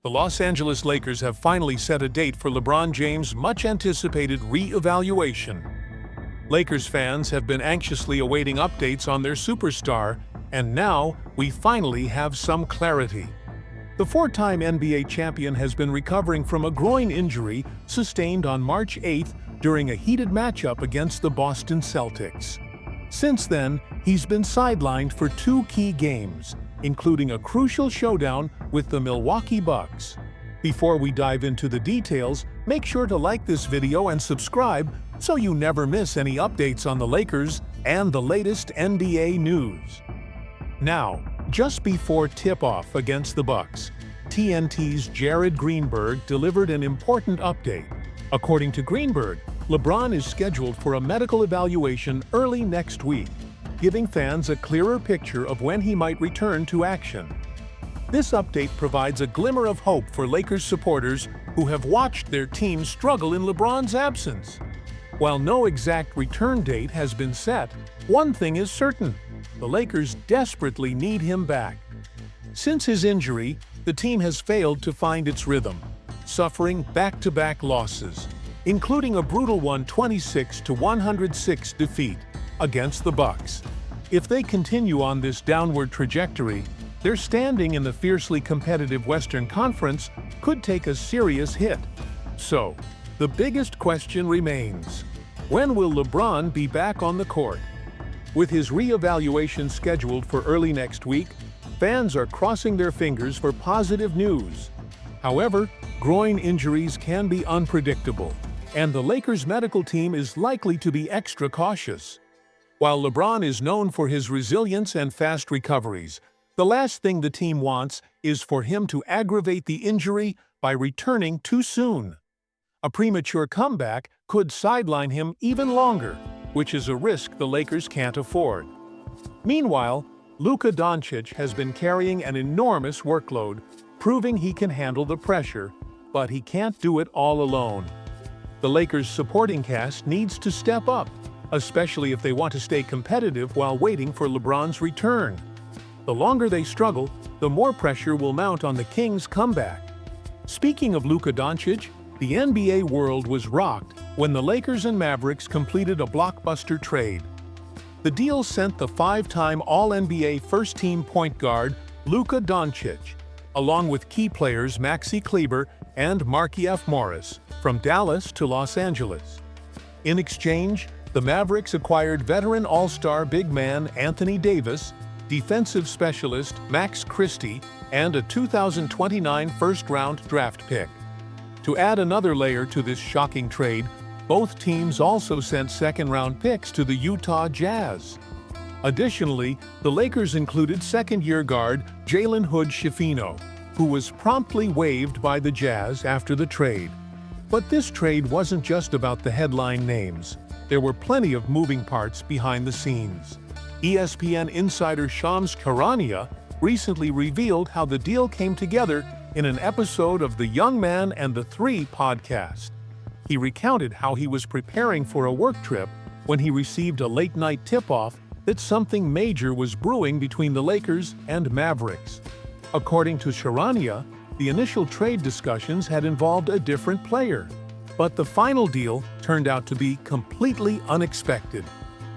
The Los Angeles Lakers have finally set a date for LeBron James' much-anticipated re-evaluation. Lakers fans have been anxiously awaiting updates on their superstar, and now we finally have some clarity. The four-time NBA champion has been recovering from a groin injury sustained on March 8th during a heated matchup against the Boston Celtics. Since then, he's been sidelined for two key games, including a crucial showdown with the Milwaukee Bucks. Before we dive into the details, make sure to like this video and subscribe so you never miss any updates on the Lakers and the latest NBA news. Now, just before tip-off against the Bucks, TNT's Jared Greenberg delivered an important update. According to Greenberg, LeBron is scheduled for a medical evaluation early next week, giving fans a clearer picture of when he might return to action. This update provides a glimmer of hope for Lakers supporters who have watched their team struggle in LeBron's absence. While no exact return date has been set, one thing is certain: the Lakers desperately need him back. Since his injury, the team has failed to find its rhythm, suffering back-to-back losses, including a brutal 126-106 defeat against the Bucks. If they continue on this downward trajectory, their standing in the fiercely competitive Western Conference could take a serious hit. So, the biggest question remains: when will LeBron be back on the court? With his re-evaluation scheduled for early next week, fans are crossing their fingers for positive news. However, groin injuries can be unpredictable, and the Lakers' medical team is likely to be extra cautious. While LeBron is known for his resilience and fast recoveries, the last thing the team wants is for him to aggravate the injury by returning too soon. A premature comeback could sideline him even longer, which is a risk the Lakers can't afford. Meanwhile, Luka Doncic has been carrying an enormous workload, proving he can handle the pressure, but he can't do it all alone. The Lakers' supporting cast needs to step up, especially if they want to stay competitive while waiting for LeBron's return. The longer they struggle, the more pressure will mount on the Kings' comeback. Speaking of Luka Doncic, the NBA world was rocked when the Lakers and Mavericks completed a blockbuster trade. The deal sent the five-time All-NBA first-team point guard Luka Doncic, along with key players Maxi Kleber and Markieff Morris, from Dallas to Los Angeles. In exchange, the Mavericks acquired veteran All-Star big man Anthony Davis, defensive specialist Max Christie, and a 2029 first-round draft pick. To add another layer to this shocking trade, both teams also sent second-round picks to the Utah Jazz. Additionally, the Lakers included second-year guard Jalen Hood-Schifino, who was promptly waived by the Jazz after the trade. But this trade wasn't just about the headline names. There were plenty of moving parts behind the scenes. ESPN insider Shams Charania recently revealed how the deal came together in an episode of the Young Man and the Three podcast. He recounted how he was preparing for a work trip when he received a late-night tip-off that something major was brewing between the Lakers and Mavericks. According to Charania, the initial trade discussions had involved a different player, but the final deal turned out to be completely unexpected.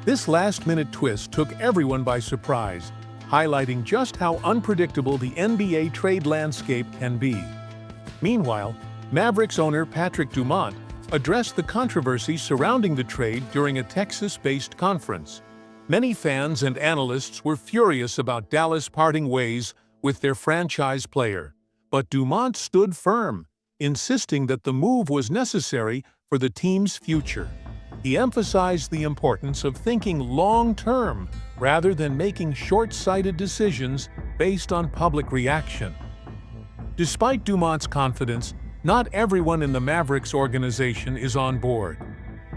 This last-minute twist took everyone by surprise, highlighting just how unpredictable the NBA trade landscape can be. Meanwhile, Mavericks owner Patrick Dumont addressed the controversy surrounding the trade during a Texas-based conference. Many fans and analysts were furious about Dallas parting ways with their franchise player, but Dumont stood firm, insisting that the move was necessary for the team's future. He emphasized the importance of thinking long-term rather than making short-sighted decisions based on public reaction. Despite Dumont's confidence, not everyone in the Mavericks organization is on board.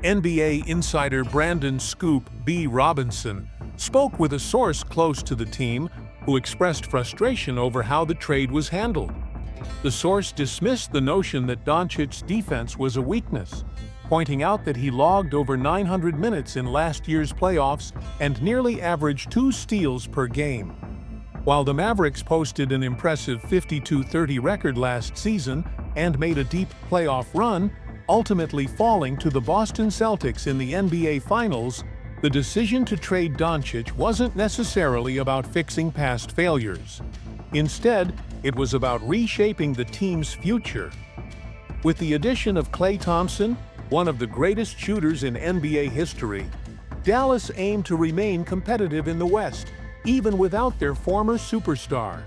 NBA insider Brandon "Scoop" B. Robinson spoke with a source close to the team who expressed frustration over how the trade was handled. The source dismissed the notion that Doncic's defense was a weakness. pointing out that he logged over 900 minutes in last year's playoffs and nearly averaged 2 steals per game. While the Mavericks posted an impressive 52-30 record last season and made a deep playoff run, ultimately falling to the Boston Celtics in the NBA Finals, the decision to trade Doncic wasn't necessarily about fixing past failures. Instead, it was about reshaping the team's future. With the addition of Klay Thompson, one of the greatest shooters in NBA history, Dallas aimed to remain competitive in the West, even without their former superstar.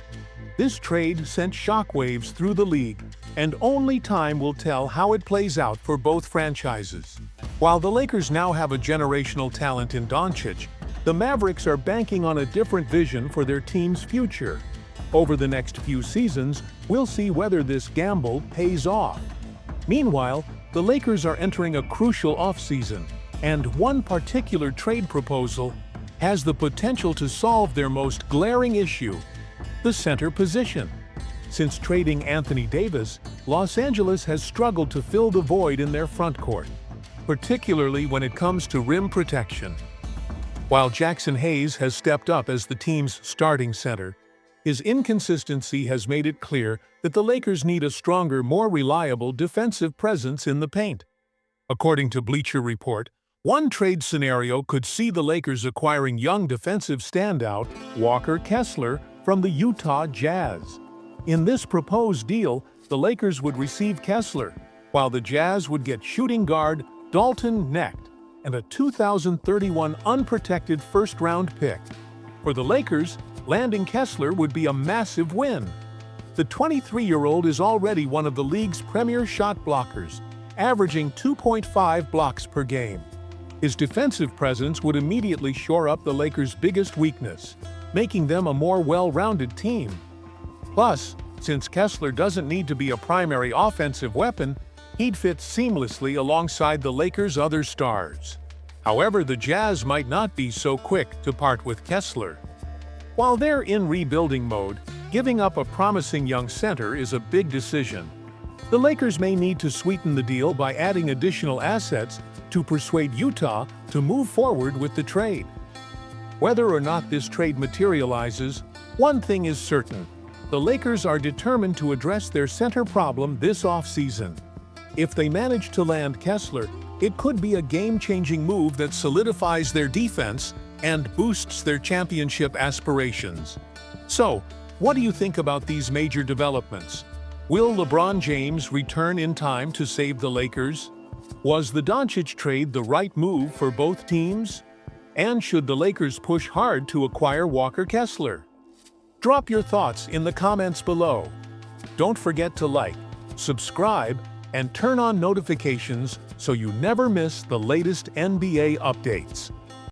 This trade sent shockwaves through the league, and only time will tell how it plays out for both franchises. While the Lakers now have a generational talent in Doncic, the Mavericks are banking on a different vision for their team's future. Over the next few seasons, we'll see whether this gamble pays off. Meanwhile, the Lakers are entering a crucial offseason, and one particular trade proposal has the potential to solve their most glaring issue: the center position. Since trading Anthony Davis, Los Angeles has struggled to fill the void in their frontcourt, particularly when it comes to rim protection. While Jackson Hayes has stepped up as the team's starting center, his inconsistency has made it clear that the Lakers need a stronger, more reliable defensive presence in the paint. According to Bleacher Report, one trade scenario could see the Lakers acquiring young defensive standout Walker Kessler from the Utah Jazz. In this proposed deal, the Lakers would receive Kessler, while the Jazz would get shooting guard Dalton Knecht and a 2031 unprotected first-round pick. For the Lakers, landing Kessler would be a massive win. The 23-year-old is already one of the league's premier shot blockers, averaging 2.5 blocks per game. His defensive presence would immediately shore up the Lakers' biggest weakness, making them a more well-rounded team. Plus, since Kessler doesn't need to be a primary offensive weapon, he'd fit seamlessly alongside the Lakers' other stars. However, the Jazz might not be so quick to part with Kessler. While they're in rebuilding mode, giving up a promising young center is a big decision. The Lakers may need to sweeten the deal by adding additional assets to persuade Utah to move forward with the trade. Whether or not this trade materializes, one thing is certain: the Lakers are determined to address their center problem this offseason. If they manage to land Kessler, it could be a game-changing move that solidifies their defense and boosts their championship aspirations. So, what do you think about these major developments? Will LeBron James return in time to save the Lakers? Was the Doncic trade the right move for both teams? And should the Lakers push hard to acquire Walker Kessler? Drop your thoughts in the comments below. Don't forget to like, subscribe, and turn on notifications so you never miss the latest NBA updates.